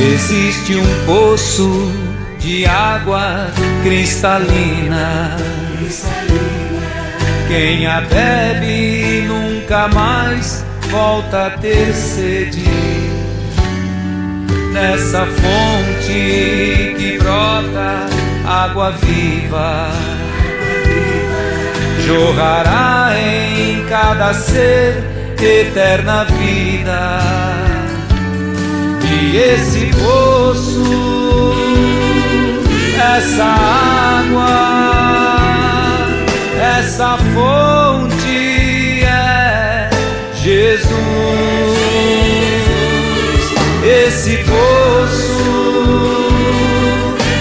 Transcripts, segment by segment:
Existe um poço de água cristalina. Quem a bebe nunca mais volta a ter sede. Nessa fonte que brota água viva, jorrará em cada ser eterna vida. E esse poço, essa água, essa fonte é Jesus. Esse poço,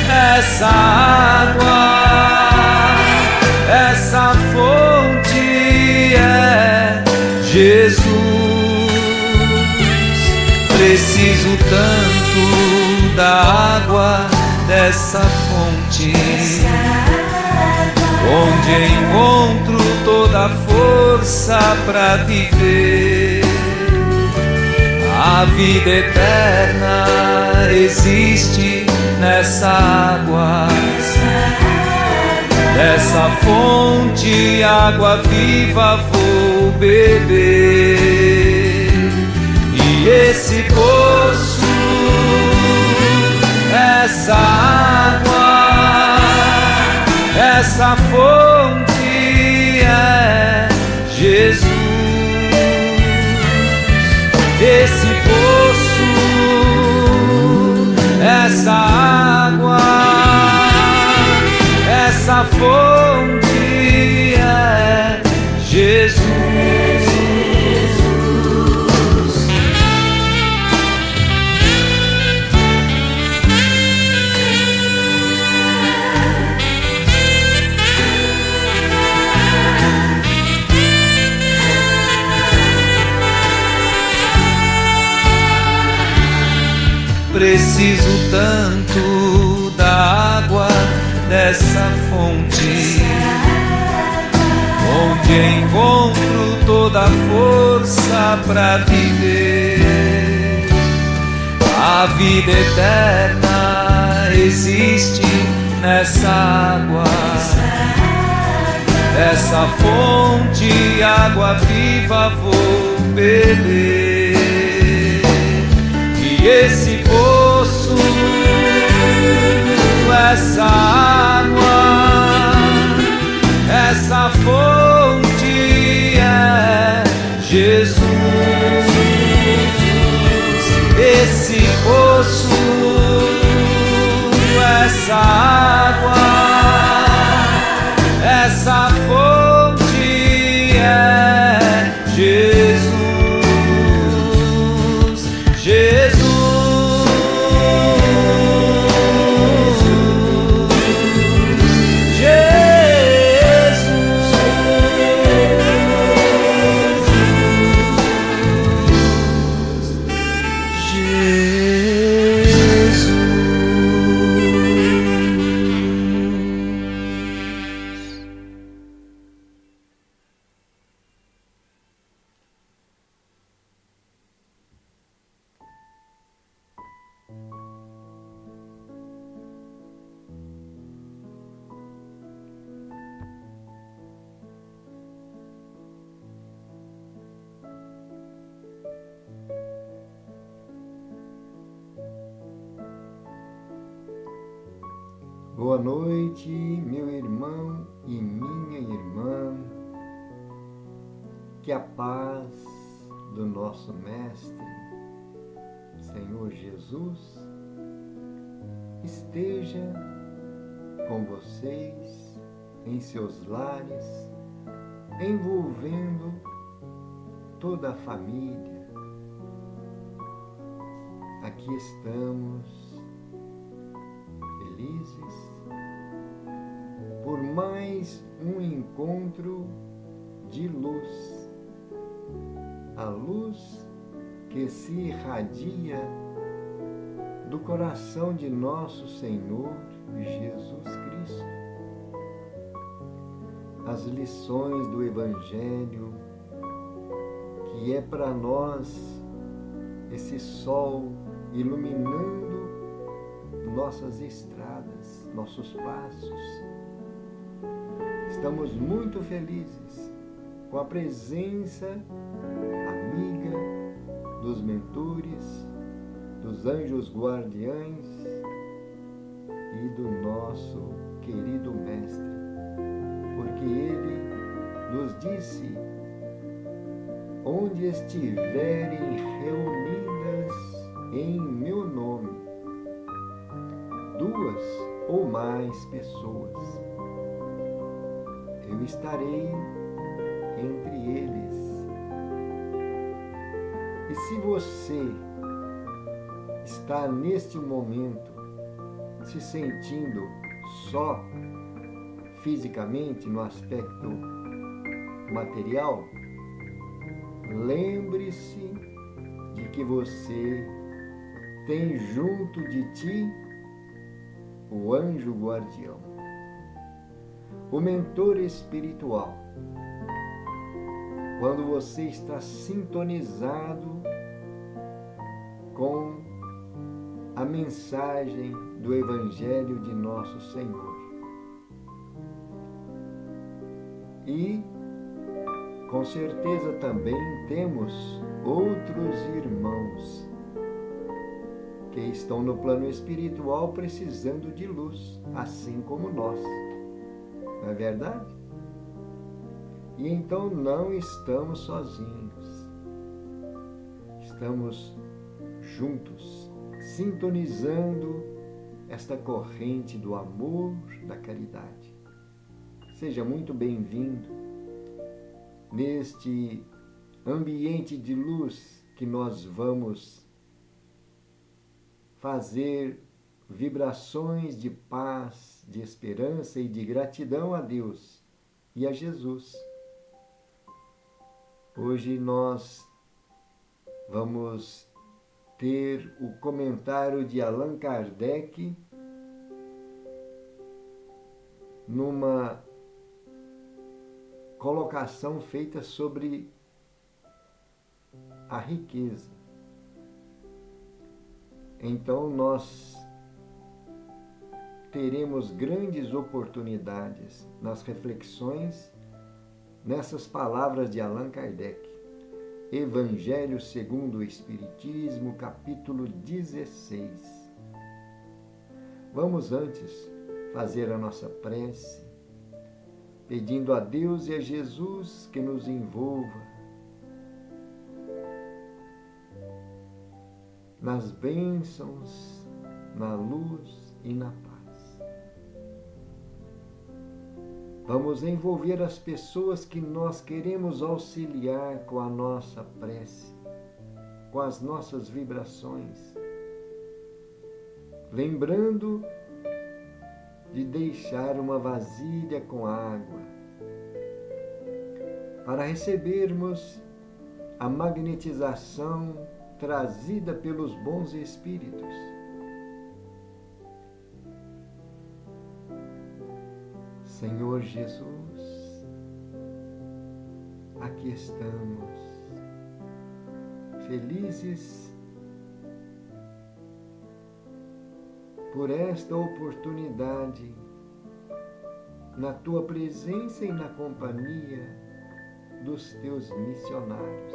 essa água, essa fonte é Jesus. Preciso tanto da água dessa fonte, onde encontro toda a força para viver. A vida eterna existe nessa água, dessa fonte, água viva vou beber. E esse poço, essa água, essa fonte é Jesus. Esse poço, essa água, essa fonte é Jesus. Preciso tanto da água dessa fonte, onde encontro toda a força para viver. A vida eterna existe nessa água, dessa fonte, água viva vou beber. E esse poço, essa água, essa fonte é Jesus. Esse poço, essa água, essa fonte é Jesus. Jesus. Boa noite, meu irmão e minha irmã. Que a paz do nosso Mestre, Senhor Jesus, esteja com vocês em seus lares, envolvendo toda a família. Aqui estamos felizes por mais um encontro de luz, a luz que se irradia do coração de nosso Senhor Jesus Cristo. As lições do Evangelho, que é para nós esse sol iluminando nossas estradas, nossos passos. Estamos muito felizes com a presença amiga dos mentores, dos anjos guardiães e do nosso querido Mestre, porque Ele nos disse: onde estiverem reunidas em meu nome, 2 ou mais pessoas, eu estarei entre eles. E se você está neste momento se sentindo só fisicamente, no aspecto material, lembre-se de que você tem junto de ti o anjo guardião, o mentor espiritual. Quando você está sintonizado com a mensagem do Evangelho de nosso Senhor. E, com certeza, também temos outros irmãos que estão no plano espiritual precisando de luz, assim como nós. Não é verdade? E então não estamos sozinhos. Estamos juntos, sintonizando esta corrente do amor, da caridade. Seja muito bem-vindo neste ambiente de luz que nós vamos fazer vibrações de paz, de esperança e de gratidão a Deus e a Jesus. Hoje nós vamos ter o comentário de Allan Kardec numa colocação feita sobre a riqueza. Então nós teremos grandes oportunidades nas reflexões nessas palavras de Allan Kardec. Evangelho segundo o Espiritismo, capítulo 16. Vamos antes fazer a nossa prece, pedindo a Deus e a Jesus que nos envolva nas bênçãos, na luz e na paz. Vamos envolver as pessoas que nós queremos auxiliar com a nossa prece, com as nossas vibrações, lembrando de deixar uma vasilha com água para recebermos a magnetização trazida pelos bons espíritos. Senhor Jesus, aqui estamos, felizes por esta oportunidade, na Tua presença e na companhia dos Teus missionários,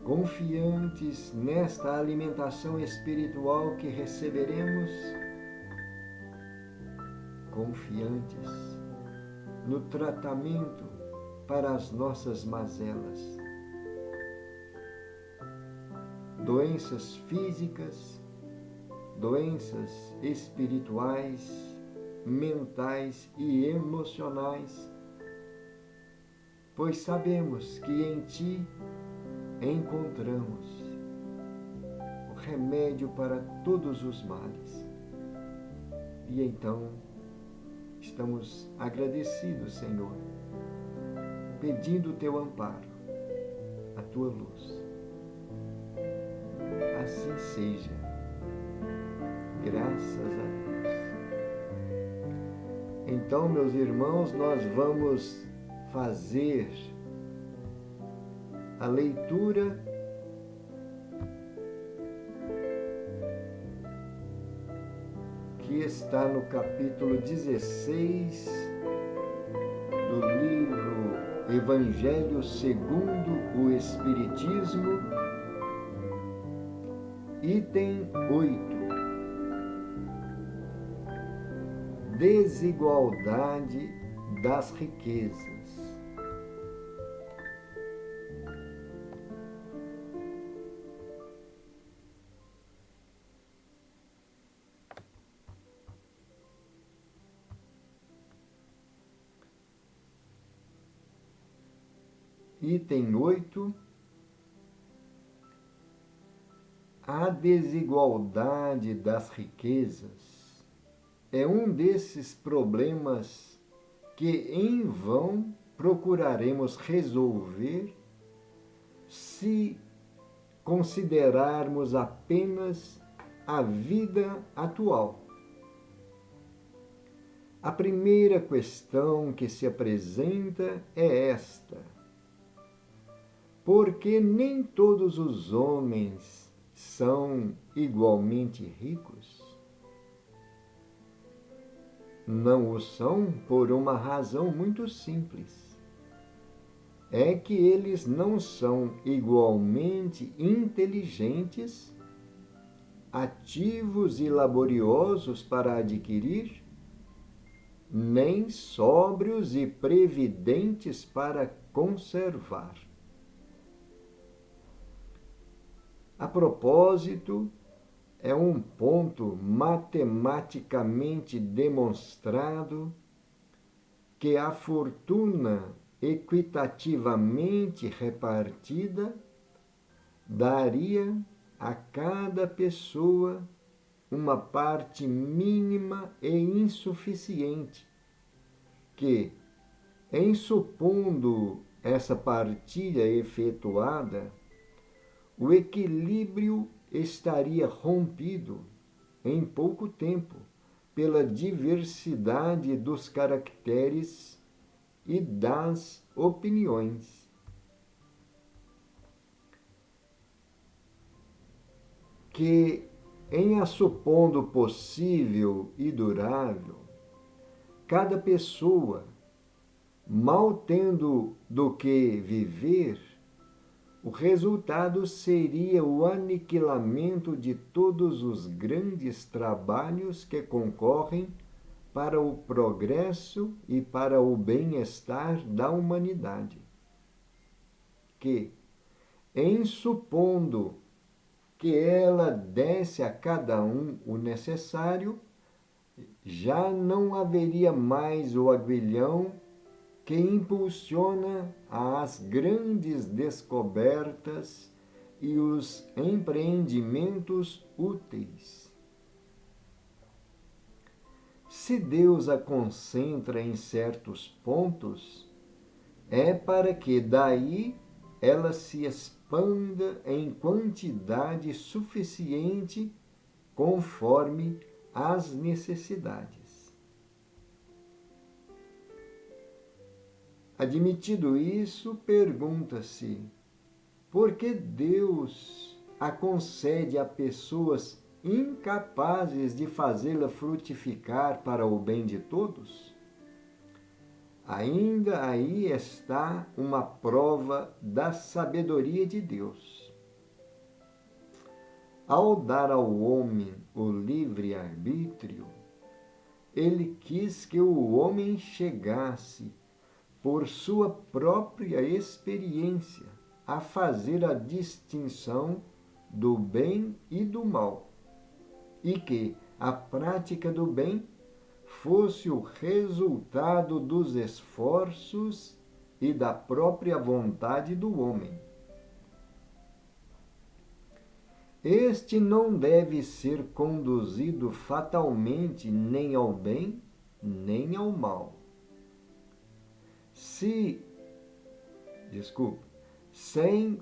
confiantes nesta alimentação espiritual que receberemos, confiantes no tratamento para as nossas mazelas, doenças físicas, doenças espirituais, mentais e emocionais, pois sabemos que em Ti encontramos o remédio para todos os males. E então estamos agradecidos, Senhor, pedindo o Teu amparo, a Tua luz. Assim seja, graças a Deus. Então, meus irmãos, nós vamos fazer a leitura que está no capítulo 16 do livro Evangelho segundo o Espiritismo, item 8. Desigualdade das riquezas. Item 8. A desigualdade das riquezas é um desses problemas que em vão procuraremos resolver se considerarmos apenas a vida atual. A primeira questão que se apresenta é esta: por que nem todos os homens são igualmente ricos? Não o são por uma razão muito simples. É que eles não são igualmente inteligentes, ativos e laboriosos para adquirir, nem sóbrios e previdentes para conservar. A propósito, é um ponto matematicamente demonstrado que a fortuna equitativamente repartida daria a cada pessoa uma parte mínima e insuficiente, que, em supondo essa partilha efetuada, o equilíbrio estaria rompido em pouco tempo pela diversidade dos caracteres e das opiniões. Que, em a supondo possível e durável, cada pessoa, mal tendo do que viver, o resultado seria o aniquilamento de todos os grandes trabalhos que concorrem para o progresso e para o bem-estar da humanidade. Que, em supondo que ela desse a cada um o necessário, já não haveria mais o aguilhão que impulsiona as grandes descobertas e os empreendimentos úteis. Se Deus a concentra em certos pontos, é para que daí ela se expanda em quantidade suficiente conforme as necessidades. Admitido isso, pergunta-se: por que Deus a concede a pessoas incapazes de fazê-la frutificar para o bem de todos? Ainda aí está uma prova da sabedoria de Deus. Ao dar ao homem o livre-arbítrio, ele quis que o homem chegasse, por sua própria experiência, a fazer a distinção do bem e do mal, e que a prática do bem fosse o resultado dos esforços e da própria vontade do homem. Este não deve ser conduzido fatalmente nem ao bem, nem ao mal. Sem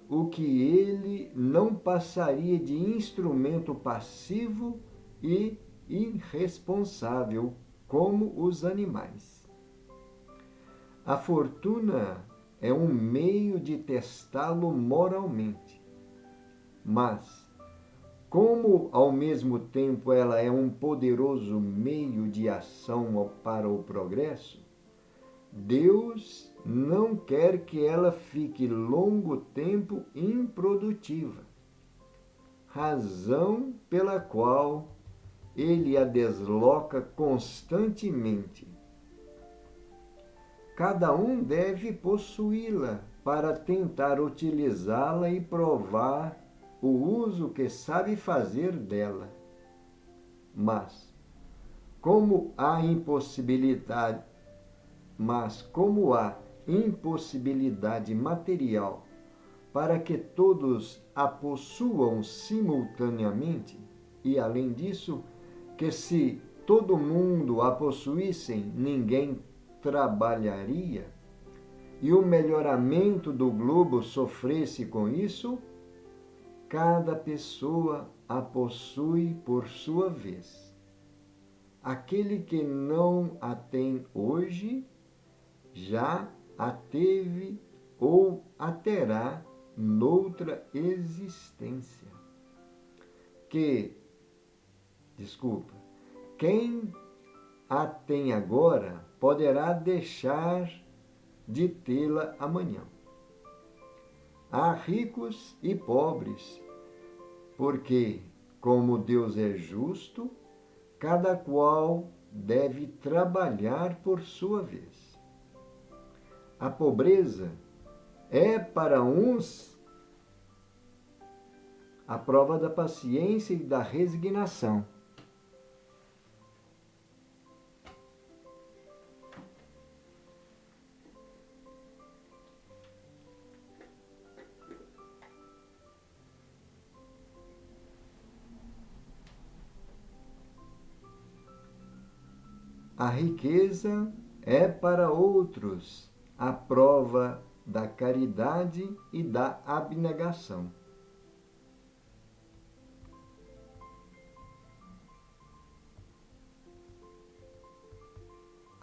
o que ele não passaria de instrumento passivo e irresponsável, como os animais. A fortuna é um meio de testá-lo moralmente, mas, como ao mesmo tempo ela é um poderoso meio de ação para o progresso, Deus não quer que ela fique longo tempo improdutiva, razão pela qual ele a desloca constantemente. Cada um deve possuí-la para tentar utilizá-la e provar o uso que sabe fazer dela. Mas, como há impossibilidade material para que todos a possuam simultaneamente, e além disso, que se todo mundo a possuíssem, ninguém trabalharia, e o melhoramento do globo sofresse com isso, cada pessoa a possui por sua vez. Aquele que não a tem hoje, já a teve ou a terá noutra existência. Quem a tem agora poderá deixar de tê-la amanhã. Há ricos e pobres, porque, como Deus é justo, cada qual deve trabalhar por sua vez. A pobreza é para uns a prova da paciência e da resignação. A riqueza é para outros a prova da caridade e da abnegação.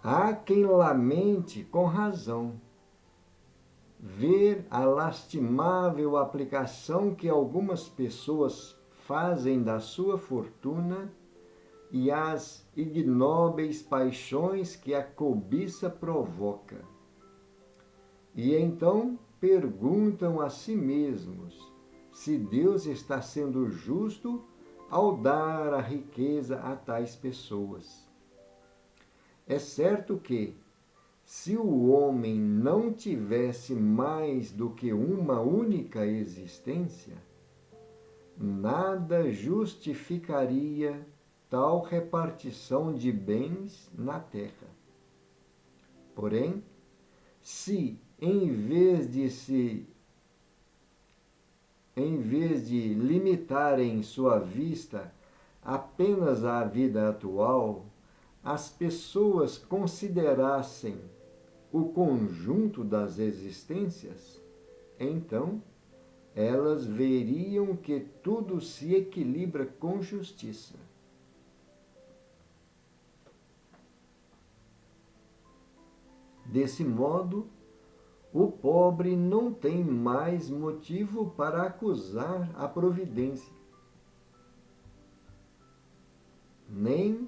Há quem lamente com razão ver a lastimável aplicação que algumas pessoas fazem da sua fortuna e as ignóbeis paixões que a cobiça provoca. E então perguntam a si mesmos se Deus está sendo justo ao dar a riqueza a tais pessoas. É certo que, se o homem não tivesse mais do que uma única existência, nada justificaria tal repartição de bens na terra. Porém, se em vez de limitarem sua vista apenas à vida atual, as pessoas considerassem o conjunto das existências, então elas veriam que tudo se equilibra com justiça. Desse modo, o pobre não tem mais motivo para acusar a providência, nem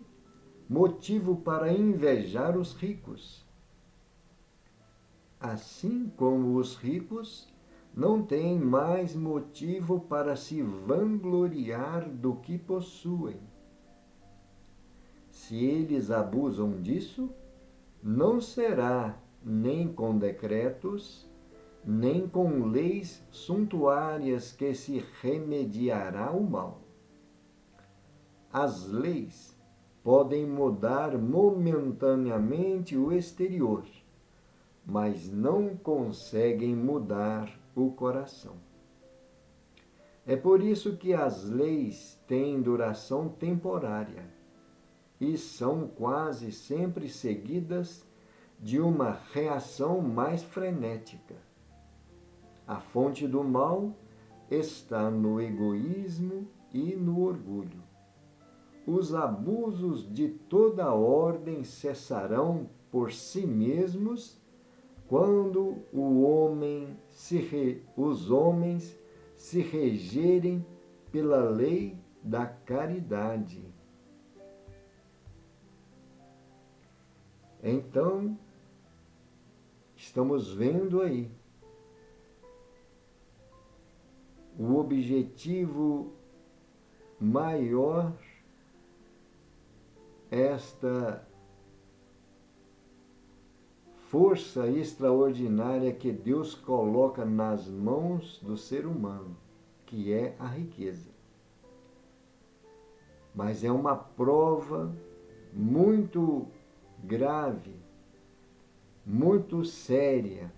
motivo para invejar os ricos. Assim como os ricos não têm mais motivo para se vangloriar do que possuem. Se eles abusam disso, não será nem com decretos, nem com leis suntuárias que se remediará o mal. As leis podem mudar momentaneamente o exterior, mas não conseguem mudar o coração. É por isso que as leis têm duração temporária e são quase sempre seguidas de uma reação mais frenética. A fonte do mal está no egoísmo e no orgulho. Os abusos de toda ordem cessarão por si mesmos quando os homens se regerem pela lei da caridade. Então, estamos vendo aí o objetivo maior, esta força extraordinária que Deus coloca nas mãos do ser humano, que é a riqueza. Mas é uma prova muito grave, muito séria,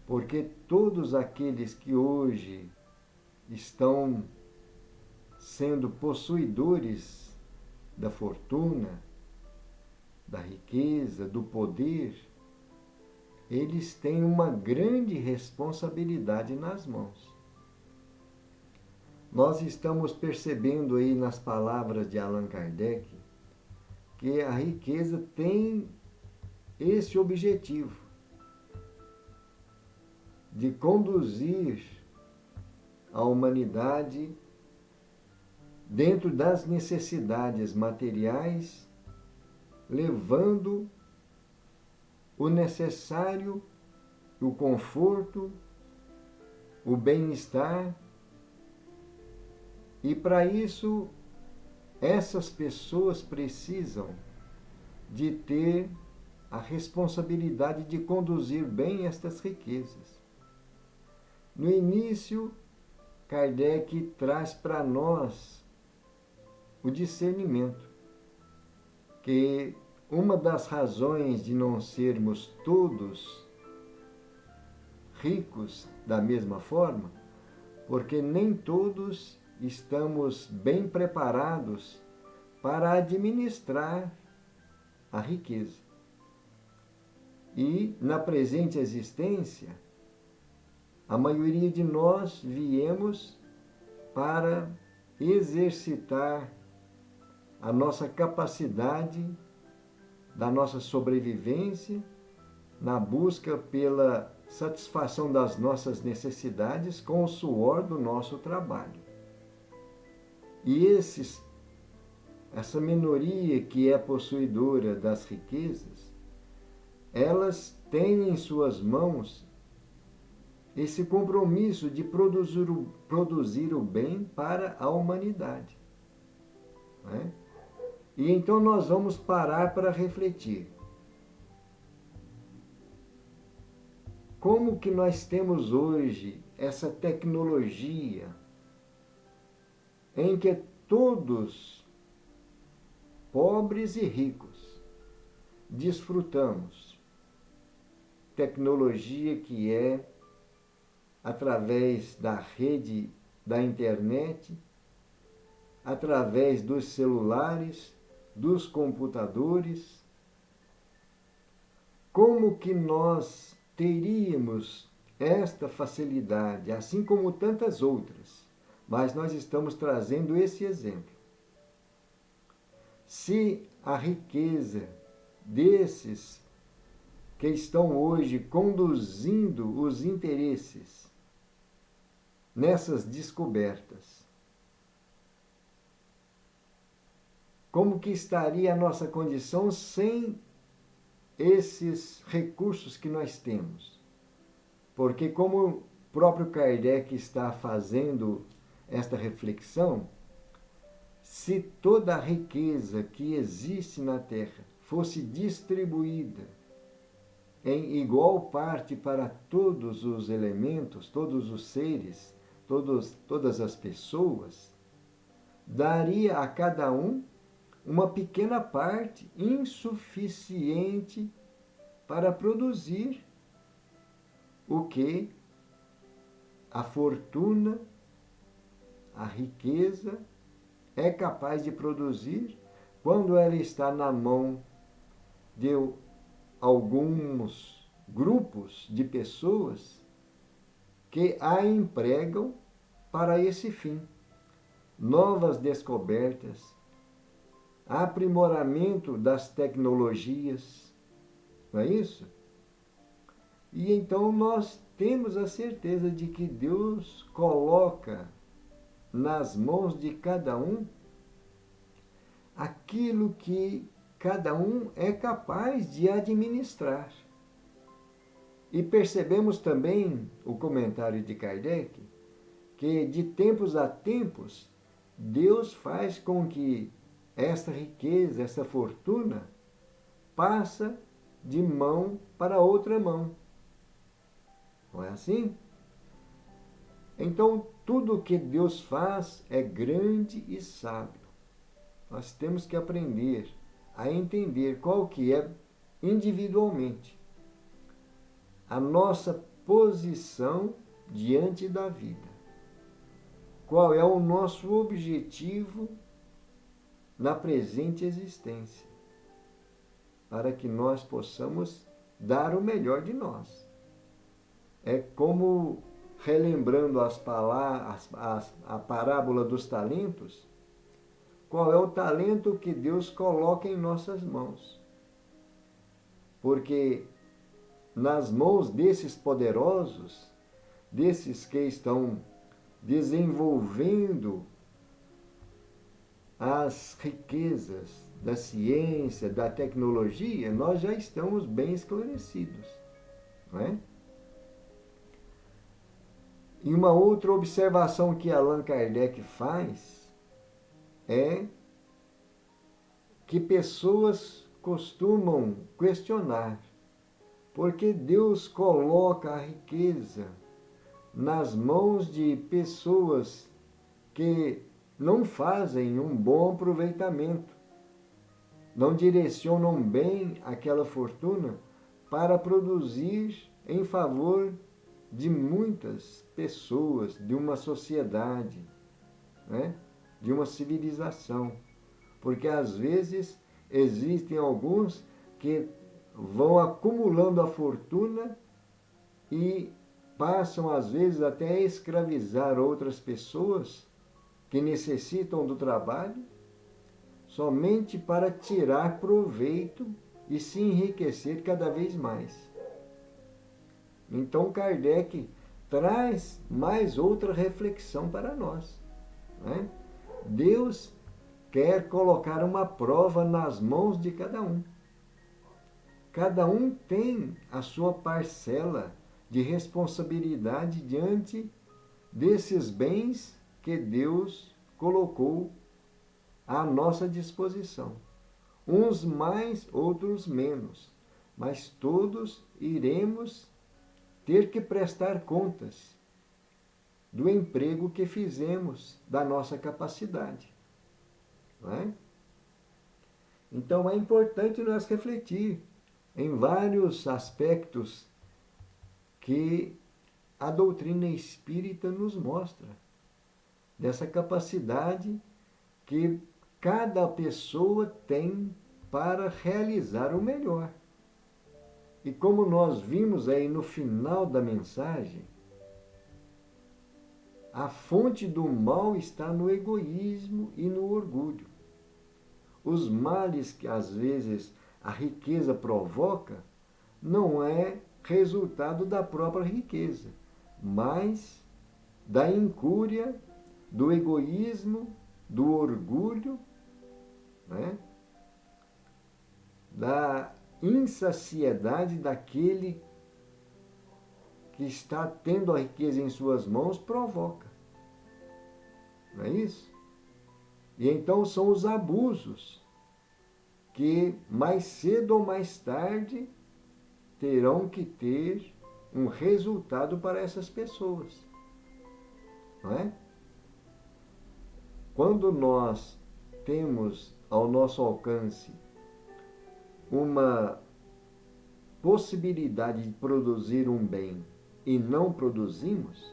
porque todos aqueles que hoje estão sendo possuidores da fortuna, da riqueza, do poder, eles têm uma grande responsabilidade nas mãos. Nós estamos percebendo aí nas palavras de Allan Kardec que a riqueza tem esse objetivo de conduzir a humanidade dentro das necessidades materiais, levando o necessário, o conforto, o bem-estar. E para isso, essas pessoas precisam de ter a responsabilidade de conduzir bem estas riquezas. No início, Kardec traz para nós o discernimento, que uma das razões de não sermos todos ricos da mesma forma, porque nem todos estamos bem preparados para administrar a riqueza. E na presente existência, a maioria de nós viemos para exercitar a nossa capacidade da nossa sobrevivência, na busca pela satisfação das nossas necessidades com o suor do nosso trabalho. E essa minoria que é possuidora das riquezas, elas têm em suas mãos esse compromisso de produzir o bem para a humanidade. Né? E então nós vamos parar para refletir. Como que nós temos hoje essa tecnologia em que todos, pobres e ricos, desfrutamos? Tecnologia que é através da rede da internet, através dos celulares, dos computadores. Como que nós teríamos esta facilidade, assim como tantas outras, mas nós estamos trazendo esse exemplo. Se a riqueza desses que estão hoje conduzindo os interesses nessas descobertas, como que estaria a nossa condição sem esses recursos que nós temos? Porque, como o próprio Kardec está fazendo esta reflexão, se toda a riqueza que existe na Terra fosse distribuída em igual parte para todos os elementos, todos os seres, todas as pessoas, daria a cada um uma pequena parte insuficiente para produzir o que a fortuna, a riqueza é capaz de produzir quando ela está na mão de alguns grupos de pessoas que a empregam para esse fim. Novas descobertas, aprimoramento das tecnologias, não é isso? E então nós temos a certeza de que Deus coloca nas mãos de cada um aquilo que cada um é capaz de administrar. E percebemos também o comentário de Kardec, que de tempos a tempos, Deus faz com que esta riqueza, essa fortuna, passa de mão para outra mão. Não é assim? Então, tudo o que Deus faz é grande e sábio. Nós temos que aprender a entender qual que é, individualmente, a nossa posição diante da vida. Qual é o nosso objetivo na presente existência, para que nós possamos dar o melhor de nós. É como, relembrando a parábola dos talentos, qual é o talento que Deus coloca em nossas mãos. Porque nas mãos desses poderosos, desses que estão desenvolvendo as riquezas da ciência, da tecnologia, nós já estamos bem esclarecidos, não é? E uma outra observação que Allan Kardec faz é que pessoas costumam questionar por que Deus coloca a riqueza nas mãos de pessoas que não fazem um bom aproveitamento, não direcionam bem aquela fortuna para produzir em favor de muitas pessoas, de uma sociedade, né? De uma civilização. Porque às vezes existem alguns que vão acumulando a fortuna e passam às vezes até a escravizar outras pessoas que necessitam do trabalho somente para tirar proveito e se enriquecer cada vez mais. Então Kardec traz mais outra reflexão para nós, né? Deus quer colocar uma prova nas mãos de cada um. Cada um tem a sua parcela de responsabilidade diante desses bens que Deus colocou à nossa disposição. Uns mais, outros menos, mas todos iremos ter que prestar contas do emprego que fizemos, da nossa capacidade. Não é? Então é importante nós refletir em vários aspectos que a doutrina espírita nos mostra, dessa capacidade que cada pessoa tem para realizar o melhor. E como nós vimos aí no final da mensagem, a fonte do mal está no egoísmo e no orgulho. Os males que às vezes a riqueza provoca não é resultado da própria riqueza, mas da incúria, do egoísmo, do orgulho, né? Da insaciedade daquele que está tendo a riqueza em suas mãos provoca. Não é isso? E então são os abusos que mais cedo ou mais tarde terão que ter um resultado para essas pessoas. Não é? Quando nós temos ao nosso alcance uma possibilidade de produzir um bem e não produzimos,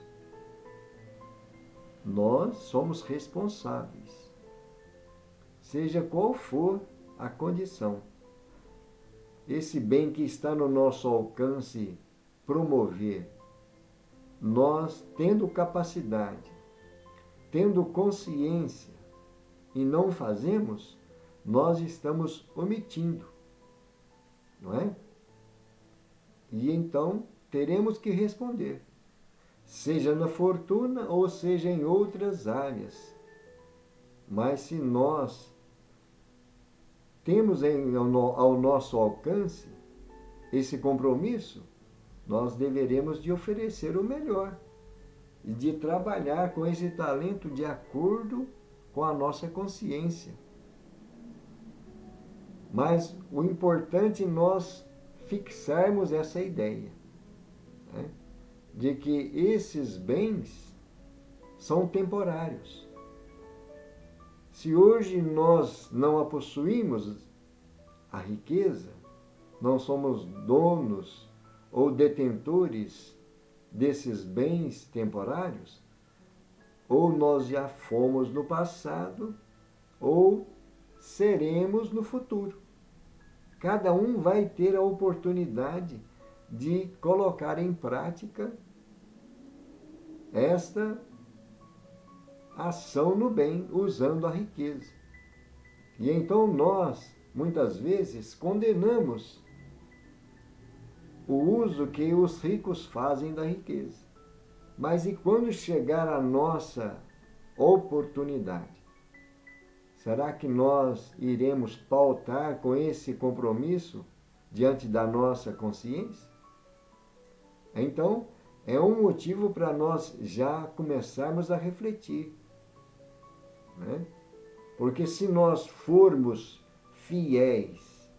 nós somos responsáveis, seja qual for a condição. Esse bem que está no nosso alcance promover, nós tendo capacidade, tendo consciência e não fazemos, nós estamos omitindo, não é? E então teremos que responder. seja na fortuna ou seja em outras áreas. Mas se nós temos ao nosso alcance esse compromisso, nós deveremos de oferecer o melhor e de trabalhar com esse talento de acordo com a nossa consciência. Mas o importante é nós fixarmos essa ideia, né, de que esses bens são temporários. Se hoje nós não a possuímos, a riqueza, não somos donos ou detentores desses bens temporários, ou nós já fomos no passado, ou seremos no futuro. Cada um vai ter a oportunidade de colocar em prática esta ação no bem, usando a riqueza. E então nós, muitas vezes, condenamos o uso que os ricos fazem da riqueza. Mas e quando chegar a nossa oportunidade? Será que nós iremos pautar com esse compromisso diante da nossa consciência? Então, é um motivo para nós já começarmos a refletir, né? Porque se nós formos fiéis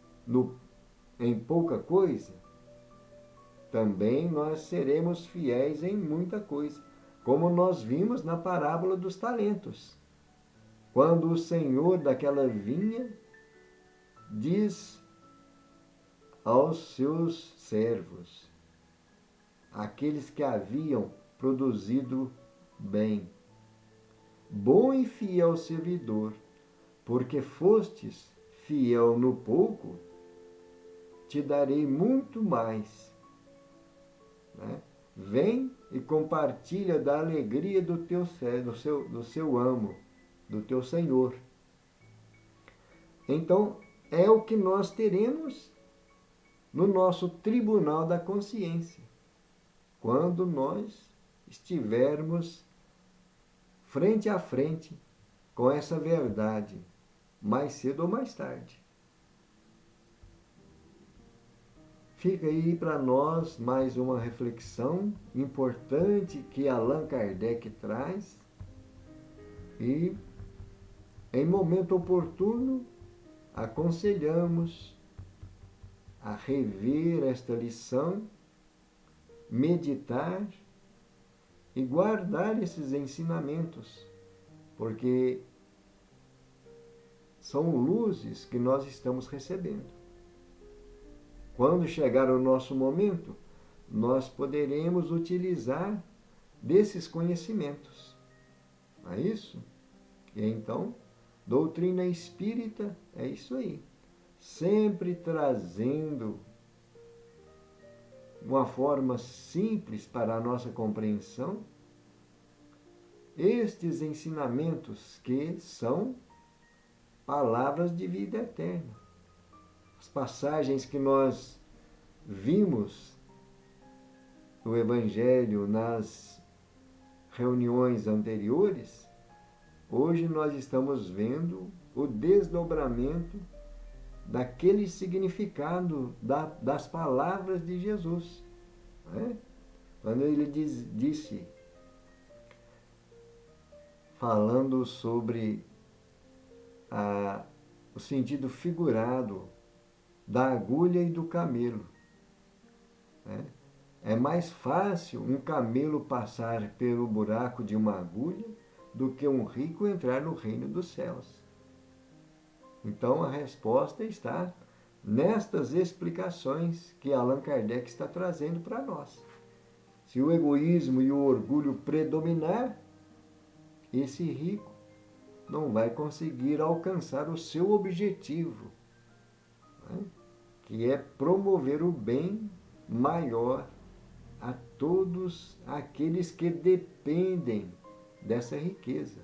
em pouca coisa, também nós seremos fiéis em muita coisa, como nós vimos na parábola dos talentos. Quando o senhor daquela vinha diz aos seus servos, aqueles que haviam produzido bem: bom e fiel servidor, porque fostes fiel no pouco, te darei muito mais. Né? Vem e compartilha da alegria do seu amo, do teu Senhor. Então, é o que nós teremos no nosso tribunal da consciência, quando nós estivermos frente a frente com essa verdade, mais cedo ou mais tarde. Fica aí para nós mais uma reflexão importante que Allan Kardec traz, e em momento oportuno aconselhamos a rever esta lição, meditar e guardar esses ensinamentos, porque são luzes que nós estamos recebendo. Quando chegar o nosso momento, nós poderemos utilizar desses conhecimentos. Não é isso? E então, doutrina espírita é isso aí. Sempre trazendo uma forma simples para a nossa compreensão estes ensinamentos que são palavras de vida eterna. As passagens que nós vimos no Evangelho nas reuniões anteriores, hoje nós estamos vendo o desdobramento daquele significado das palavras de Jesus. Né? Quando ele disse, falando sobre o sentido figurado da agulha e do camelo. Né? É mais fácil um camelo passar pelo buraco de uma agulha do que um rico entrar no reino dos céus. Então a resposta está nestas explicações que Allan Kardec está trazendo para nós. Se o egoísmo e o orgulho predominar, esse rico não vai conseguir alcançar o seu objetivo, né? Que é promover o bem maior a todos aqueles que dependem dessa riqueza.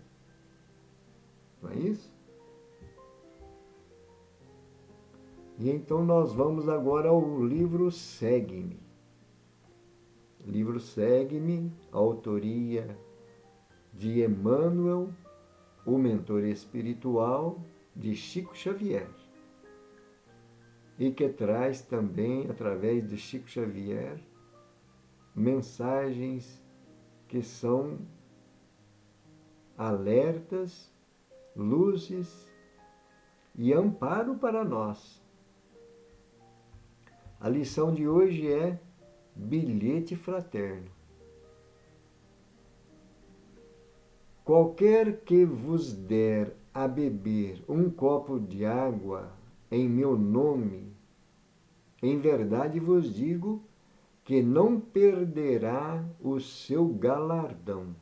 Não é isso? E então nós vamos agora ao livro Segue-me. Livro Segue-me, autoria de Emmanuel, o mentor espiritual de Chico Xavier. E que traz também, através de Chico Xavier, mensagens que são alertas, luzes e amparo para nós. A lição de hoje é bilhete fraterno. Qualquer que vos der a beber um copo de água em meu nome, em verdade vos digo que não perderá o seu galardão.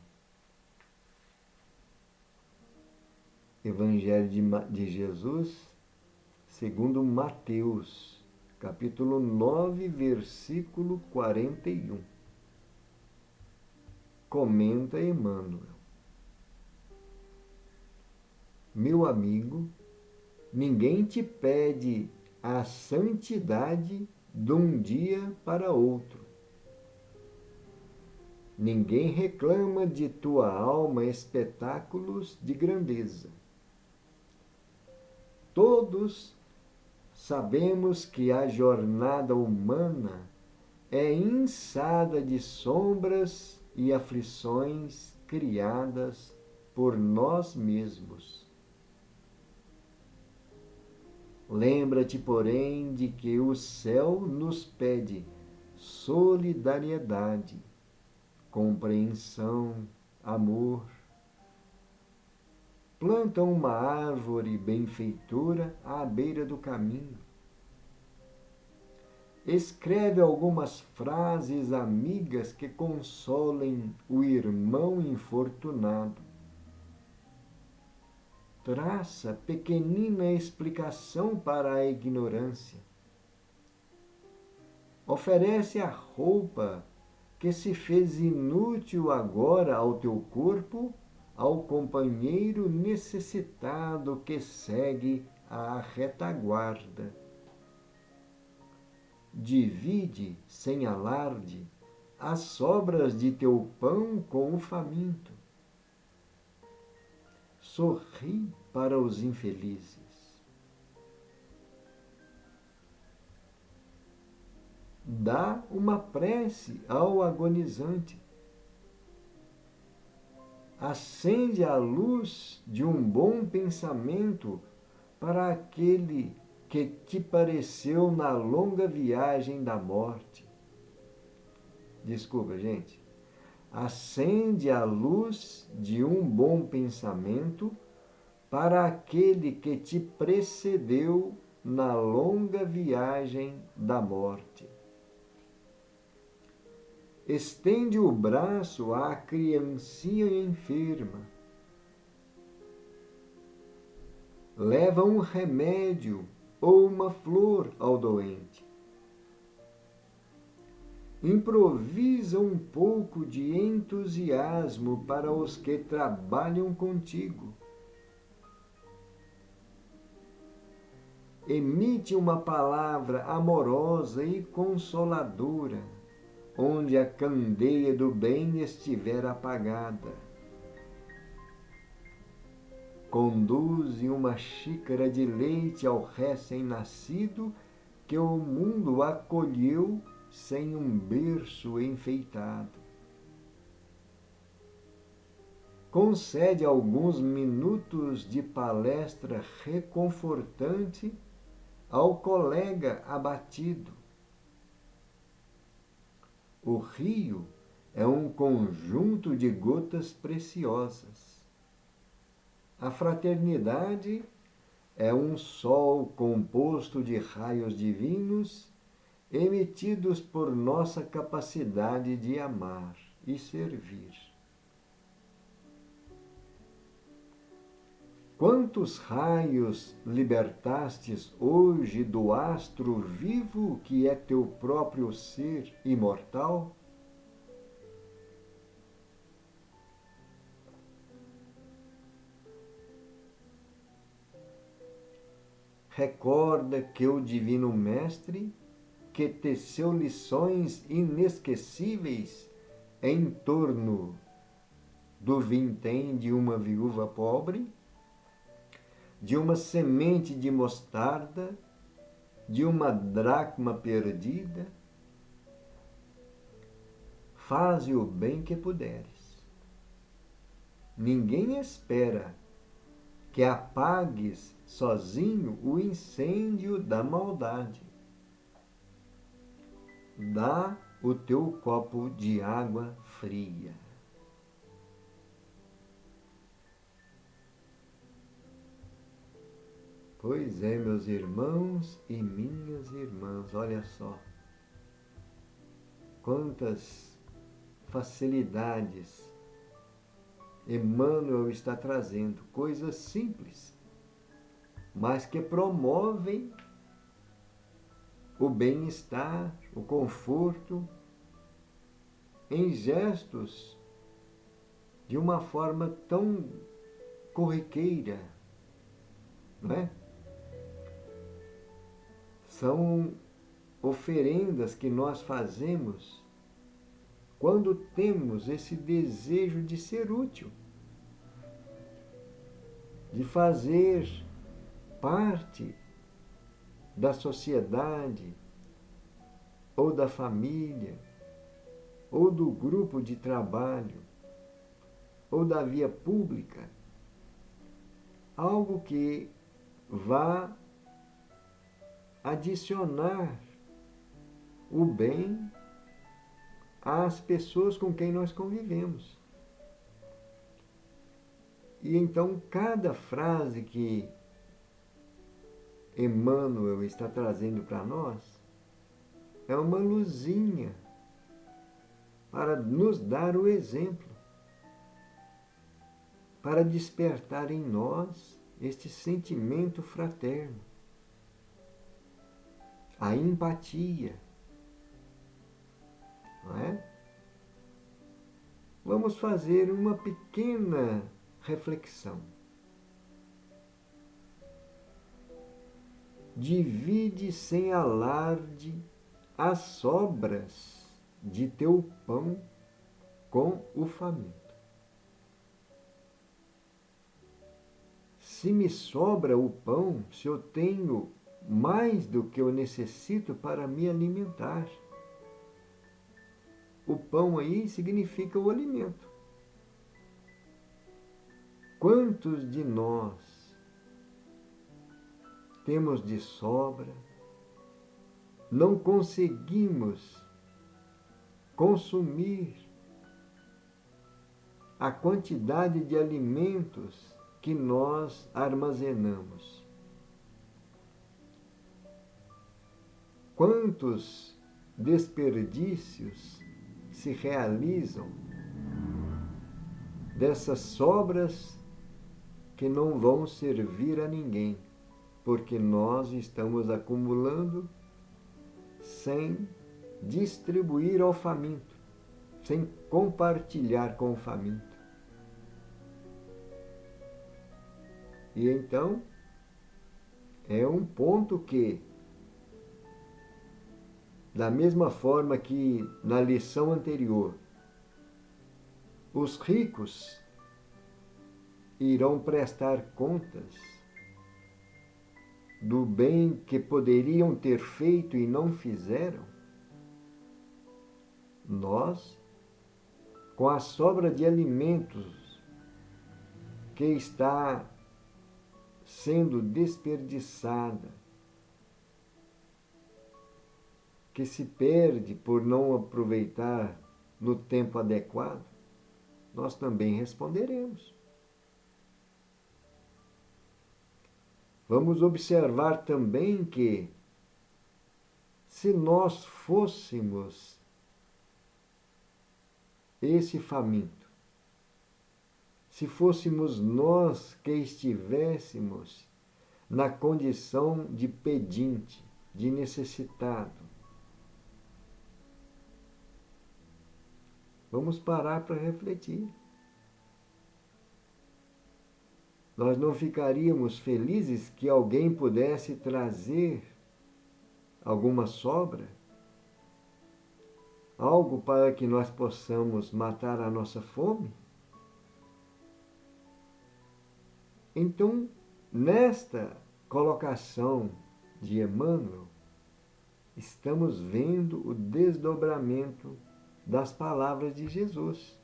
Evangelho de Jesus, segundo Mateus, capítulo 9, versículo 41. Comenta Emmanuel. Meu amigo, ninguém te pede a santidade de um dia para outro. Ninguém reclama de tua alma espetáculos de grandeza. Todos sabemos que a jornada humana é inçada de sombras e aflições criadas por nós mesmos. Lembra-te, porém, de que o céu nos pede solidariedade, compreensão, amor. Planta uma árvore benfeitora à beira do caminho. Escreve algumas frases amigas que consolem o irmão infortunado. Traça pequenina explicação para a ignorância. Oferece a roupa que se fez inútil agora ao teu corpo, ao companheiro necessitado que segue à retaguarda. Divide, sem alarde, as sobras de teu pão com o faminto. Sorri para os infelizes. Dá uma prece ao agonizante. Acende a luz de um bom pensamento para aquele que te pareceu na longa viagem da morte. Desculpa, gente. Acende a luz de um bom pensamento para aquele que te precedeu na longa viagem da morte. Estende o braço à criancinha enferma. Leva um remédio ou uma flor ao doente. Improvisa um pouco de entusiasmo para os que trabalham contigo. Emite uma palavra amorosa e consoladora, onde a candeia do bem estiver apagada. Conduze uma xícara de leite ao recém-nascido que o mundo acolheu sem um berço enfeitado. Concede alguns minutos de palestra reconfortante ao colega abatido. O rio é um conjunto de gotas preciosas. A fraternidade é um sol composto de raios divinos emitidos por nossa capacidade de amar e servir. Quantos raios libertastes hoje do astro vivo que é teu próprio ser imortal? Recorda que o Divino Mestre que teceu lições inesquecíveis em torno do vintém de uma viúva pobre, de uma semente de mostarda, de uma dracma perdida. Faze o bem que puderes. Ninguém espera que apagues sozinho o incêndio da maldade. Dá o teu copo de água fria. Pois é, meus irmãos e minhas irmãs, olha só. Quantas facilidades Emmanuel está trazendo, coisas simples, mas que promovem o bem-estar, o conforto, em gestos de uma forma tão corriqueira, não é? São oferendas que nós fazemos quando temos esse desejo de ser útil, de fazer parte da sociedade, ou da família, ou do grupo de trabalho, ou da via pública, algo que vá adicionar o bem às pessoas com quem nós convivemos. E então, cada frase que Emmanuel está trazendo para nós é uma luzinha para nos dar o exemplo, para despertar em nós este sentimento fraterno, a empatia, não é? Vamos fazer uma pequena reflexão. Divide sem alarde as sobras de teu pão com o faminto. Se me sobra o pão, se eu tenho mais do que eu necessito para me alimentar, o pão aí significa o alimento. Quantos de nós temos de sobra, não conseguimos consumir a quantidade de alimentos que nós armazenamos? Quantos desperdícios se realizam dessas sobras que não vão servir a ninguém, porque nós estamos acumulando sem distribuir ao faminto, sem compartilhar com o faminto. E então, é um ponto que, da mesma forma que na lição anterior, os ricos irão prestar contas do bem que poderiam ter feito e não fizeram, nós, com a sobra de alimentos que está sendo desperdiçada, que se perde por não aproveitar no tempo adequado, nós também responderemos. Vamos observar também que, se nós fôssemos esse faminto, se fôssemos nós que estivéssemos na condição de pedinte, de necessitado, vamos parar para refletir. Nós não ficaríamos felizes que alguém pudesse trazer alguma sobra algo para que nós possamos matar a nossa fome? Então, nesta colocação de Emmanuel, estamos vendo o desdobramento das palavras de Jesus,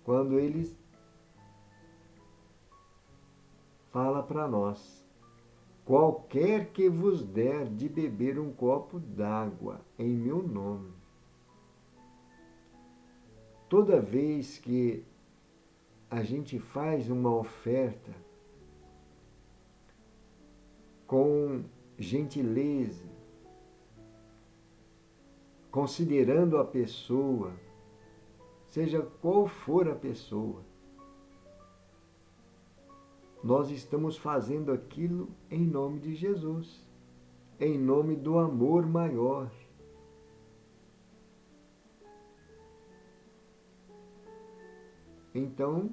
quando ele fala para nós: qualquer que vos der de beber um copo d'água em meu nome. Toda vez que a gente faz uma oferta com gentileza, considerando a pessoa, seja qual for a pessoa, nós estamos fazendo aquilo em nome de Jesus, em nome do amor maior. Então,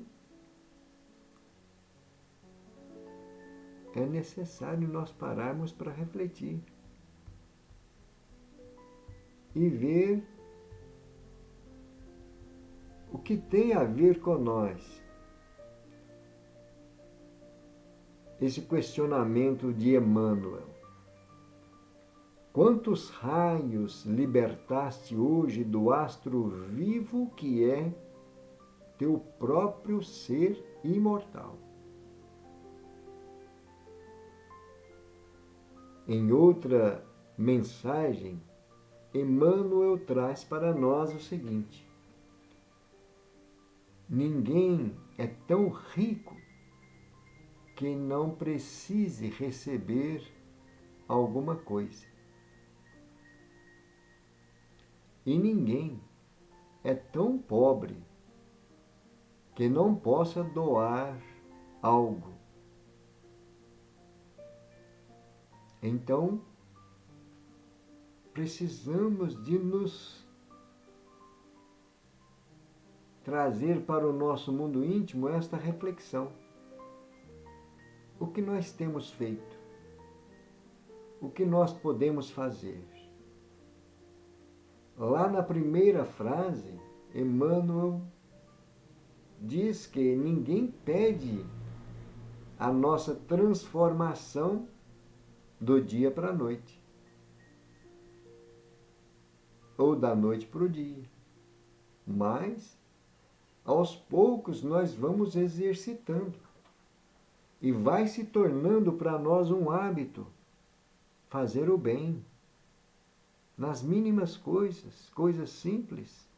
é necessário nós pararmos para refletir e ver o que tem a ver com nós. Esse questionamento de Emmanuel: quantos raios libertaste hoje do astro vivo que é teu próprio ser imortal? Em outra mensagem, Emmanuel traz para nós o seguinte: ninguém é tão rico que não precise receber alguma coisa. E ninguém é tão pobre que não possa doar algo. Então, precisamos de nos trazer para o nosso mundo íntimo esta reflexão. O que nós temos feito? O que nós podemos fazer? Lá na primeira frase, Emmanuel diz que ninguém pede a nossa transformação do dia para a noite, ou da noite para o dia. Mas, aos poucos, nós vamos exercitando. E vai se tornando para nós um hábito fazer o bem, nas mínimas coisas, coisas simples.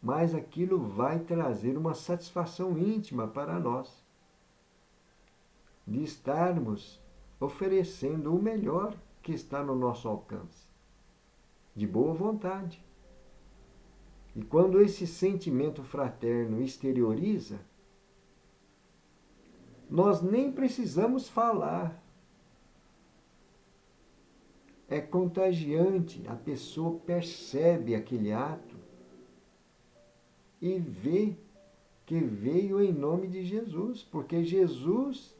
Mas aquilo vai trazer uma satisfação íntima para nós, de estarmos oferecendo o melhor que está no nosso alcance, de boa vontade. E quando esse sentimento fraterno exterioriza, nós nem precisamos falar. É contagiante, a pessoa percebe aquele ato e vê que veio em nome de Jesus, porque Jesus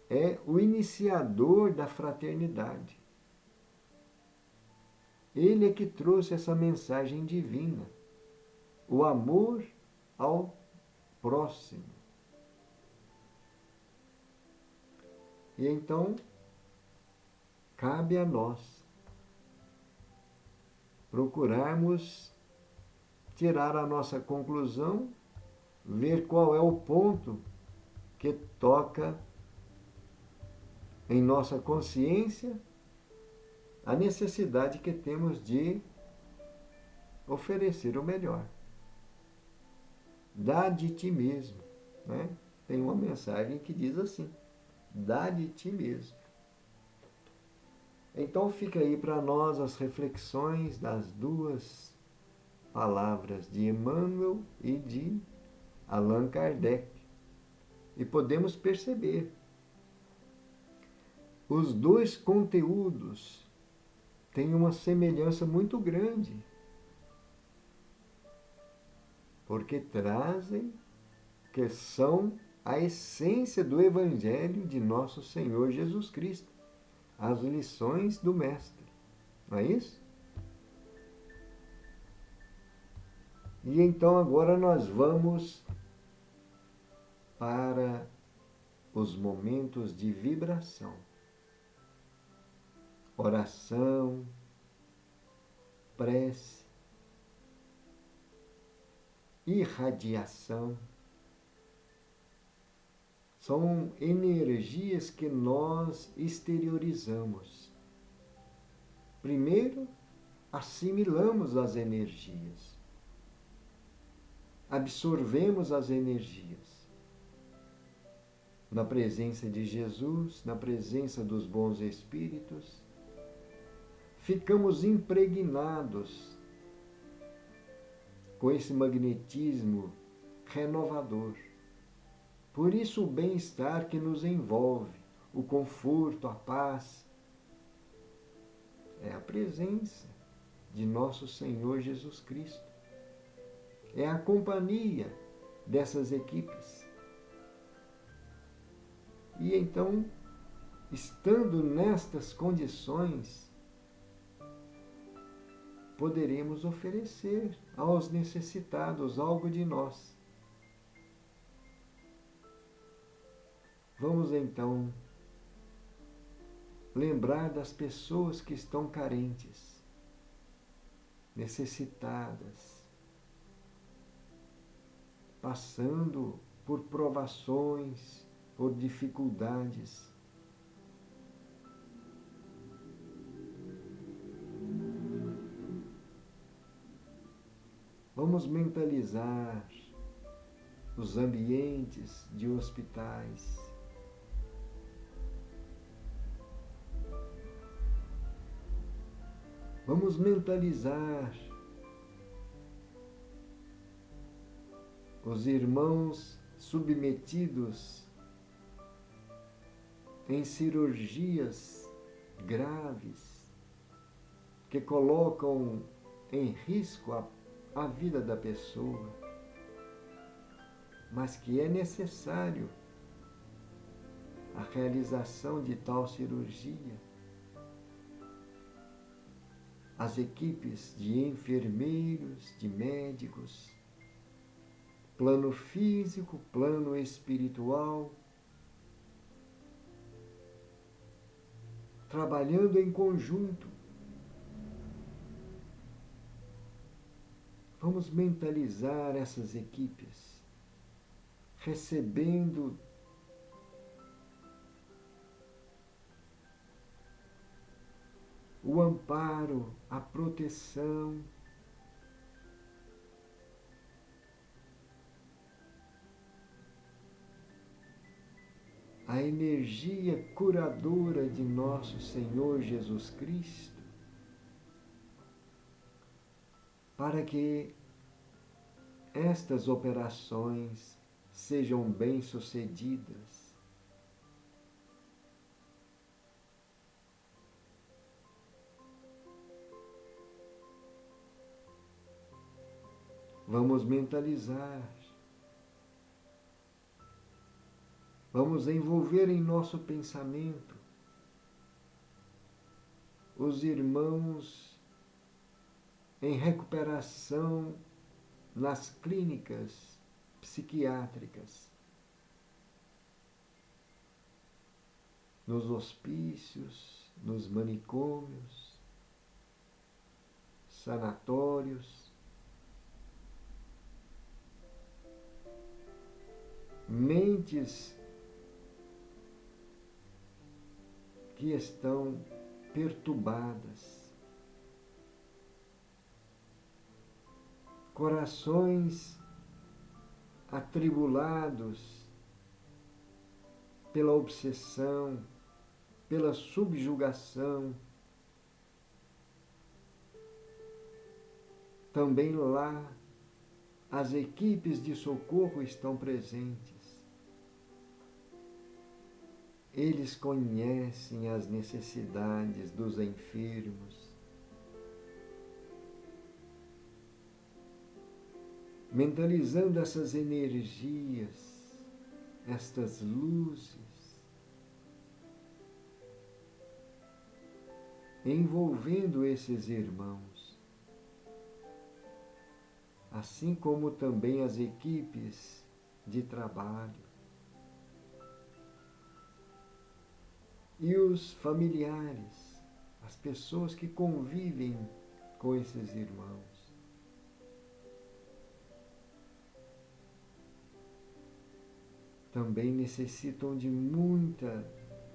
é o iniciador da fraternidade. Ele é que trouxe essa mensagem divina, o amor ao próximo. E então, cabe a nós procurarmos tirar a nossa conclusão, ver qual é o ponto que toca em nossa consciência a necessidade que temos de oferecer o melhor. Dá de ti mesmo, né? Tem uma mensagem que diz assim: dá de ti mesmo. Então fica aí para nós as reflexões das duas palavras de Emmanuel e de Allan Kardec. E podemos perceber, os dois conteúdos têm uma semelhança muito grande, porque trazem que são a essência do Evangelho de nosso Senhor Jesus Cristo, as lições do Mestre. Não é isso? E então agora nós vamos para os momentos de vibração. Oração, prece, irradiação. São energias que nós exteriorizamos. Primeiro, assimilamos as energias. Absorvemos as energias. Na presença de Jesus, na presença dos bons espíritos, ficamos impregnados com esse magnetismo renovador. Por isso o bem-estar que nos envolve, o conforto, a paz, é a presença de nosso Senhor Jesus Cristo. É a companhia dessas equipes. E então, estando nestas condições, poderemos oferecer aos necessitados algo de nós. Vamos então lembrar das pessoas que estão carentes, necessitadas, passando por provações, por dificuldades. Vamos mentalizar os ambientes de hospitais. Vamos mentalizar os irmãos submetidos em cirurgias graves que colocam em risco a vida da pessoa, mas que é necessário a realização de tal cirurgia. As equipes de enfermeiros, de médicos, plano físico, plano espiritual, trabalhando em conjunto. Vamos mentalizar essas equipes, recebendo o amparo, a proteção, a energia curadora de nosso Senhor Jesus Cristo, para que estas operações sejam bem-sucedidas. Vamos mentalizar. Vamos envolver em nosso pensamento os irmãos em recuperação nas clínicas psiquiátricas, nos hospícios, nos manicômios, sanatórios, mentes que estão perturbadas, corações atribulados pela obsessão, pela subjugação. Também lá as equipes de socorro estão presentes. Eles conhecem as necessidades dos enfermos. Mentalizando essas energias, estas luzes, envolvendo esses irmãos. assim como também as equipes de trabalho e os familiares, as pessoas que convivem com esses irmãos. Também necessitam de muita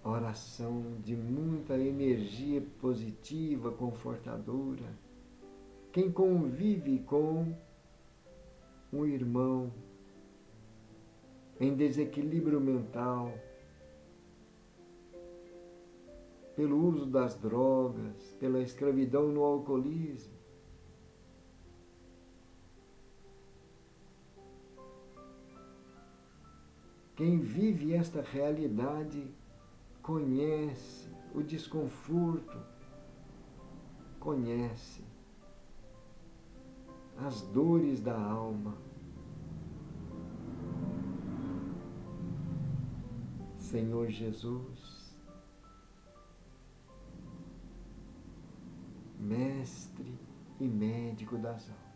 oração, de muita energia positiva, confortadora. Quem convive com um irmão em desequilíbrio mental, pelo uso das drogas, pela escravidão no alcoolismo, quem vive esta realidade conhece o desconforto, conhece as dores da alma. Senhor Jesus, Mestre e Médico das almas,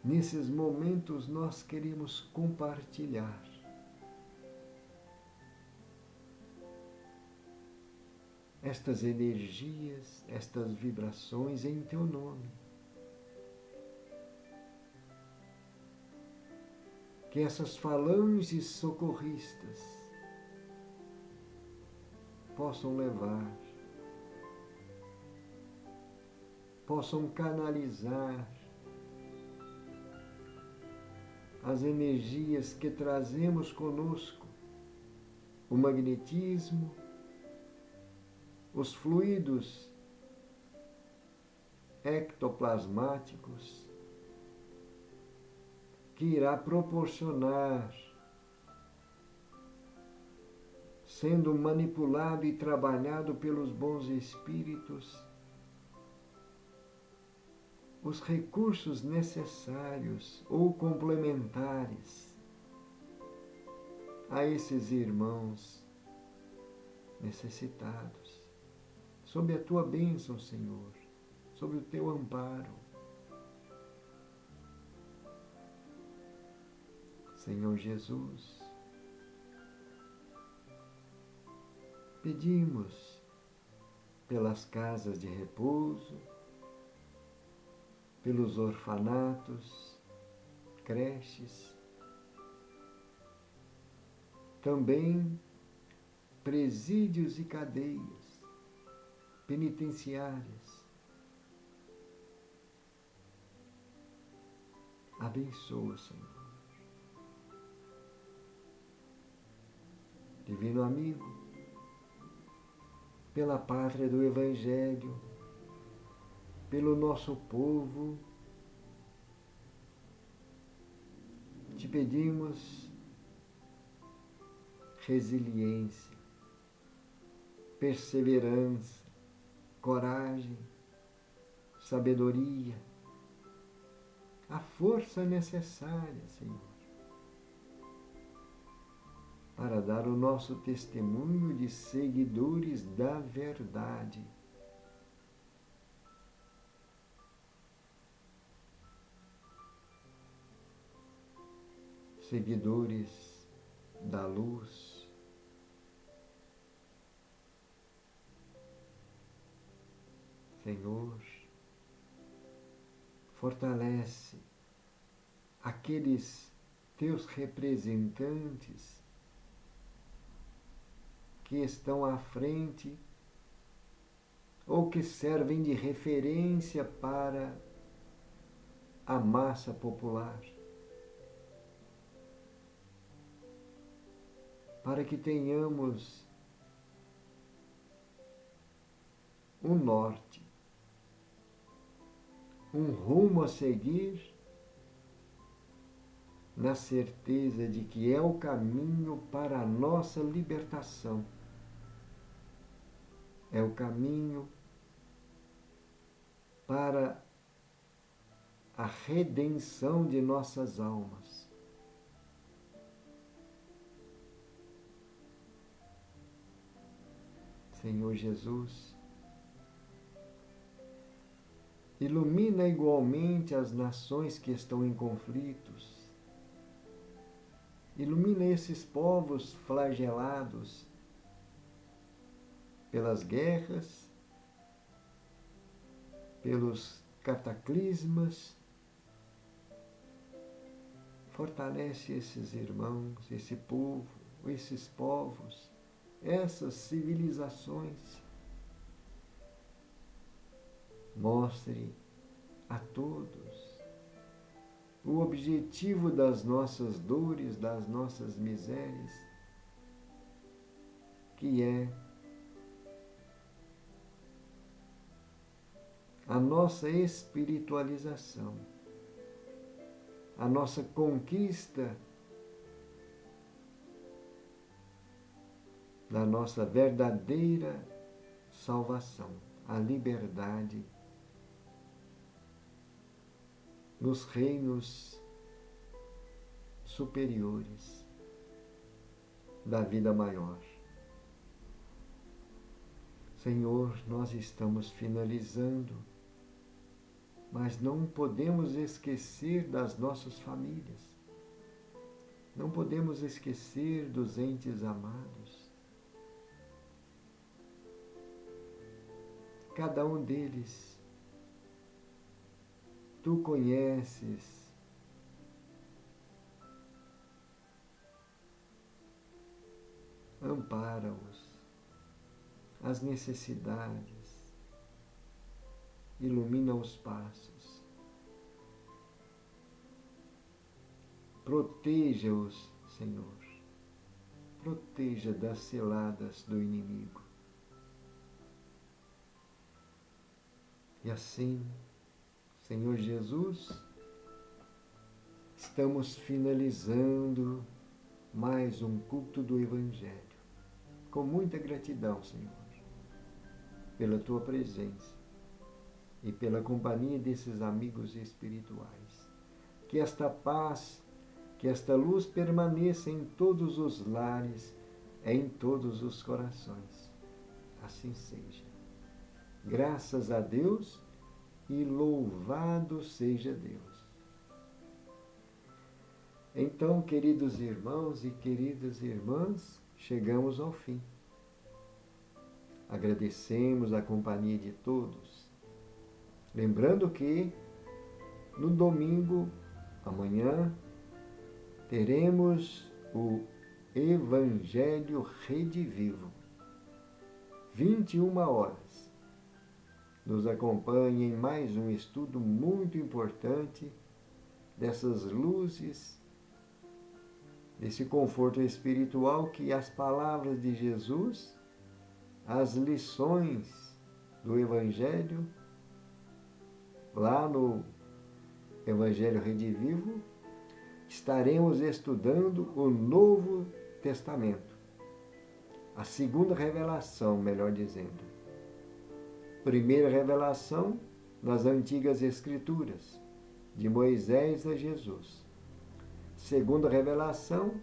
nesses momentos nós queremos compartilhar estas energias, estas vibrações em Teu nome. Que essas falanges socorristas possam levar, possam canalizar as energias que trazemos conosco, o magnetismo, os fluidos ectoplasmáticos, que irá proporcionar, sendo manipulado e trabalhado pelos bons espíritos, os recursos necessários ou complementares a esses irmãos necessitados. Sob a Tua bênção, Senhor, sob o Teu amparo. Senhor Jesus, pedimos pelas casas de repouso, pelos orfanatos, creches, também presídios e cadeias penitenciárias. Abençoa, Senhor. Divino amigo, pela pátria do Evangelho, pelo nosso povo, te pedimos resiliência, perseverança, coragem, sabedoria, a força necessária, Senhor, para dar o nosso testemunho de seguidores da verdade. Seguidores da luz. Senhor, fortalece aqueles teus representantes que estão à frente ou que servem de referência para a massa popular, para que tenhamos um norte, um rumo a seguir, na certeza de que é o caminho para a nossa libertação, é o caminho para a redenção de nossas almas. Senhor Jesus, Ilumina igualmente as nações que estão em conflitos. Ilumina esses povos flagelados pelas guerras, pelos cataclismas. Fortalece esses irmãos, esse povo, esses povos, essas civilizações. Mostre a todos o objetivo das nossas dores, das nossas misérias, que é a nossa espiritualização, a nossa conquista da nossa verdadeira salvação, a liberdade nos reinos superiores da vida maior. Senhor, nós estamos finalizando, mas não podemos esquecer das nossas famílias. Não podemos esquecer dos entes amados. Cada um deles, Tu conheces. Ampara-os, as necessidades, ilumina os passos, proteja-os, Senhor, proteja das ciladas do inimigo. E assim, Senhor Jesus, estamos finalizando mais um culto do Evangelho. Com muita gratidão, Senhor, pela Tua presença e pela companhia desses amigos espirituais. Que esta paz, que esta luz permaneça em todos os lares, em todos os corações. Assim seja. Graças a Deus e louvado seja Deus. Então, queridos irmãos e queridas irmãs, chegamos ao fim. Agradecemos a companhia de todos. Lembrando que no domingo, amanhã, teremos o Evangelho Redivivo, 21 horas. Nos acompanhe em mais um estudo muito importante dessas luzes, desse conforto espiritual que as palavras de Jesus, as lições do Evangelho, lá no Evangelho Redivivo, estaremos estudando o Novo Testamento, a segunda revelação, melhor dizendo. Primeira revelação nas antigas Escrituras, de Moisés a Jesus. Segunda revelação,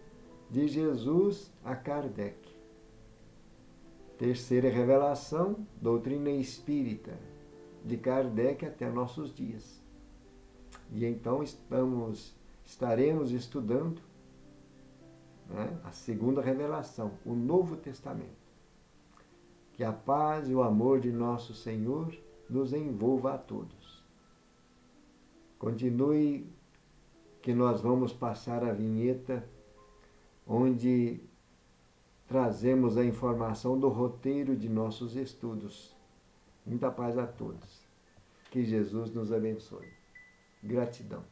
de Jesus a Kardec. Terceira revelação, doutrina espírita, de Kardec até nossos dias. E então estaremos estudando, né, a segunda revelação, o Novo Testamento. Que a paz e o amor de nosso Senhor nos envolva a todos. Continue, que nós vamos passar a vinheta onde trazemos a informação do roteiro de nossos estudos. Muita paz a todos. Que Jesus nos abençoe. Gratidão.